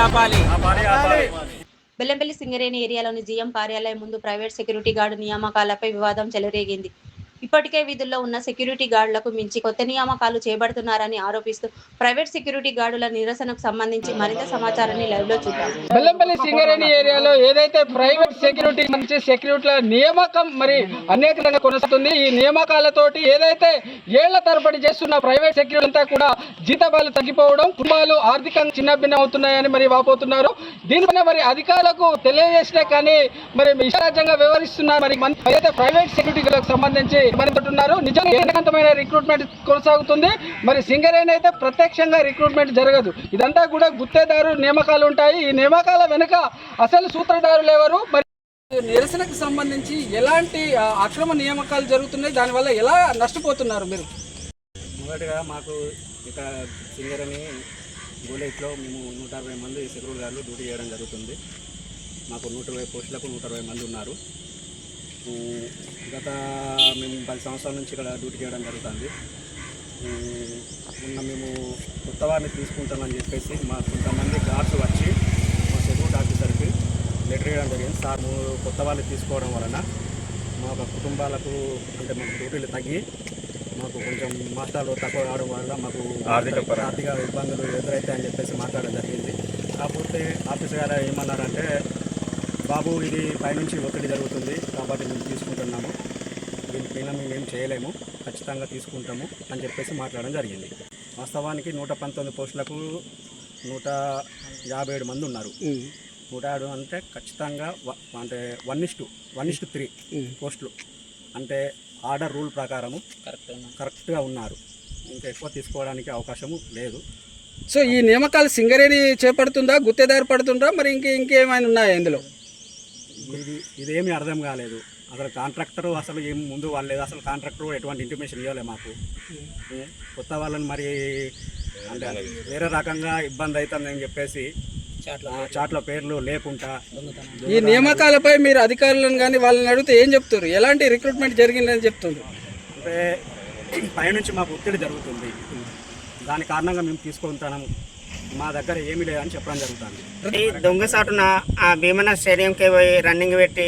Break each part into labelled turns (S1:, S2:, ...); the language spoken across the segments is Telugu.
S1: ఆపాలి.
S2: బెల్లంపల్లి సింగరేణి ఏరియాలోని జీఎం కార్యాలయం ముందు ప్రైవేట్ సెక్యూరిటీ గార్డు నియామకాలపై వివాదం చెలరేగింది. ఇప్పటికే విధుల్లో ఉన్న సెక్యూరిటీ గార్డులకు మించి కొత్త నియామకాలు చేపడుతున్నారని ఆరోపిస్తూ ప్రైవేట్ సెక్యూరిటీ గార్డుల నిరసనకు సంబంధించి మరింత సమాచారాన్ని లైవ్ లో చూద్దాం.
S3: బెల్లంపల్లి సింగరేణి ఏరియాలో ఏదైతే ప్రైవేట్ సెక్యూరిటీ నుంచి సెక్యూరిటీల నియామకం మరి అనేకంగా కొనసాగుతుంది. ఈ నియామకాలతోటి ఏదైతే ఏళ్ల తరబడి చేస్తున్న ప్రైవేట్ సెక్యూరిటీ అంతా కూడా జీతాలు తగ్గిపోవడం, కుటుంబాలు ఆర్థికంగా చిన్నభిన్నం అవుతున్నాయని మరి వాపోతున్నారు. దీనిపైన మరి అధికారులకు తెలియజేసినా కానీ మరి ఇష్టారాజ్యంగా వ్యవహరిస్తున్నారు. మరి ఏదైతే ప్రైవేట్ సెక్యూరిటీలకు సంబంధించి ఉన్నారు. నిజంగా ఏకవంతమైన రిక్రూట్మెంట్ కొనసాగుతుంది. మరి సింగరేణి అయితే ప్రత్యక్షంగా రిక్రూట్మెంట్ జరగదు. ఇదంతా కూడా గుత్తేదారు నియామకాలు ఉంటాయి. ఈ నియామకాల వెనుక అసలు సూత్రధారులు ఎవరు, మరి నిరసనకు సంబంధించి ఎలాంటి అక్రమ నియామకాలు జరుగుతున్నాయి, దానివల్ల ఎలా నష్టపోతున్నారు మీరు?
S4: మొదటిగా మాకు ఇక సింగరేణి గోలేట్లో మేము 160 మంది సెక్యూరిటీ గార్డులు డ్యూటీ చేయడం జరుగుతుంది. మాకు 120 పోస్టులకు 160 మంది ఉన్నారు. గత మేము 10 సంవత్సరాల నుంచి ఇక్కడ డ్యూటీ చేయడం జరుగుతుంది. మొన్న మేము కొత్త వారిని తీసుకుంటామని చెప్పేసి మా కొంతమంది గార్డ్స్ వచ్చి మా సెక్యూరిటీ ఆఫీసర్కి లెటర్ ఇవ్వడం జరిగింది. సార్ కొత్త వాళ్ళు తీసుకోవడం వలన మా కుటుంబాలకు అంటే మాకు డ్యూటీలు తగ్గి మాకు కొంచెం మాస్టర్లు తక్కువ రావడం వల్ల మాకు ఆర్థిక ఇబ్బందులు ఎదురైతాయని చెప్పేసి మాట్లాడడం జరిగింది. కాకపోతే ఆఫీసర్ గారు ఏమన్నారంటే, బాబు ఇది పైనుంచి ఒత్తిడి జరుగుతుంది కాబట్టి మేము తీసుకుంటున్నాము, దీనిపైన మేము ఏం చేయలేము, ఖచ్చితంగా తీసుకుంటాము అని చెప్పేసి మాట్లాడడం జరిగింది. వాస్తవానికి 119 పోస్టులకు 157 మంది ఉన్నారు. 107 అంటే ఖచ్చితంగా అంటే 1:3 పోస్టులు అంటే ఆర్డర్ రూల్ ప్రకారము కరెక్ట్గా ఉన్నారు. ఇంకా ఎక్కువ తీసుకోవడానికి అవకాశము లేదు.
S3: సో ఈ నియామకాలు సింగరేణి చేపడుతుందా, గుత్తేదారు పడుతుందా, మరి ఇంకేమైనా ఉన్నాయా ఇందులో?
S4: ఇదేమీ అర్థం కాలేదు. అసలు కాంట్రాక్టర్ అసలు ఏం ముందు వాళ్ళలేదు. అసలు కాంట్రాక్టర్ ఎటువంటి ఇంటిమేషన్ ఇవ్వలేదు మాకు. కొత్త వాళ్ళని మరి అంటే వేరే రకంగా ఇబ్బంది అవుతుందని చెప్పేసి చాట్ల పేర్లు లేకుండా
S3: ఈ నియామకాలపై మీరు అధికారులను కానీ వాళ్ళని అడిగితే ఏం చెప్తారు? ఎలాంటి రిక్రూట్మెంట్ జరిగిందని చెప్తున్నారు?
S4: అంటే పైనుంచి మాకు ఒత్తిడి జరుగుతుంది, దాని కారణంగా మేము తీసుకుంటాము, మా దగ్గర ఏమీ లేదని చెప్పడం జరుగుతుంది.
S5: దొంగసాటున ఆ భీమన స్టేడియంకి పోయి రన్నింగ్ పెట్టి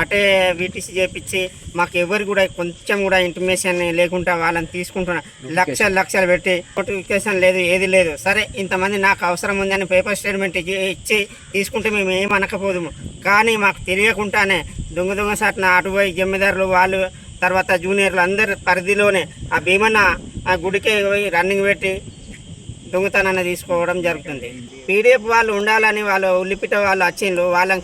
S5: అటే వీటీసీ చేపించి మాకు ఎవరు కూడా కొంచెం కూడా ఇంటిమేషన్ లేకుండా వాళ్ళని తీసుకుంటున్నా లక్షలు పెట్టి నోటిఫికేషన్ లేదు, ఏది లేదు. సరే ఇంతమంది నాకు అవసరం ఉందని పేపర్ స్టేట్మెంట్ ఇచ్చి తీసుకుంటే మేము ఏమనకపోదుము. కానీ మాకు తెలియకుండానే దొంగసాటున అటు పోయి జమీదారులు వాళ్ళు తర్వాత జూనియర్లు అందరి పరిధిలోనే ఆ భీమన్న ఆ గుడికి పోయి రన్నింగ్ పెట్టి దొంగతనాన్ని తీసుకోవడం జరుగుతుంది. పీడిఎఫ్ వాళ్ళు ఉండాలని వాళ్ళు ఉల్లిపిట వాళ్ళు వచ్చిండ్రు. వాళ్ళని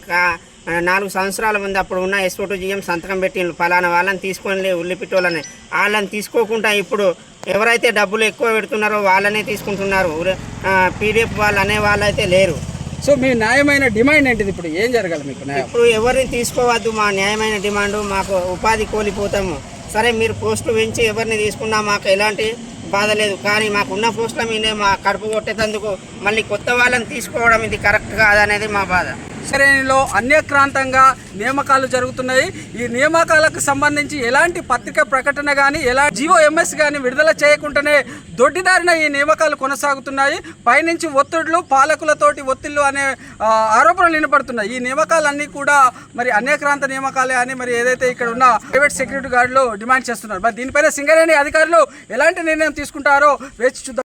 S5: 4 సంవత్సరాల ముందు అప్పుడు ఉన్న ఎస్ఓటు జిఎం సంతకం పెట్టిండ్రు, ఫలానా వాళ్ళని తీసుకొని ఉల్లిపిట్టోళ్ళని. వాళ్ళని తీసుకోకుండా ఇప్పుడు ఎవరైతే డబ్బులు ఎక్కువ పెడుతున్నారో వాళ్ళనే తీసుకుంటున్నారు. పీడిఎఫ్ వాళ్ళు అనే వాళ్ళైతే లేరు.
S3: సో మీ న్యాయమైన డిమాండ్ ఏంటిది? ఇప్పుడు ఏం జరగాలి మీకు?
S5: ఇప్పుడు ఎవరిని తీసుకోవద్దు. మా న్యాయమైన డిమాండ్, మాకు ఉపాధి కోల్పోతాము. సరే మీరు పోస్టులు పెంచి ఎవరిని తీసుకున్నా మాకు ఎలాంటి బాధ లేదు. కానీ మాకున్న పోస్టుల మీదే మా కడుపు కొట్టేందుకు మళ్ళీ కొత్త వాళ్ళని తీసుకోవడం ఇది కరెక్ట్ కాదనేది మా బాధ.
S3: శ్రేణిలో అన్యక్రాంతంగా నియామకాలు జరుగుతున్నాయి. ఈ నియామకాలకు సంబంధించి ఎలాంటి పత్రిక ప్రకటన కానీ ఎలాంటి జీవోఎంఎస్ కానీ విడుదల చేయకుండానే దొడ్డిదారిన ఈ నియామకాలు కొనసాగుతున్నాయి. పైనుంచి ఒత్తిళ్లు, పాలకులతోటి ఒత్తిళ్లు అనే ఆరోపణలు వినపడుతున్నాయి. ఈ నియామకాలన్నీ కూడా మరి అన్యక్రాంత నియామకాలే అని మరి ఏదైతే ఇక్కడ ఉన్న ప్రైవేట్ సెక్యూరిటీ గార్డులు డిమాండ్ చేస్తున్నారు. మరి దీనిపైన సింగరేణి అధికారులు ఎలాంటి నిర్ణయం తీసుకుంటారో వేచి చూద్దాం.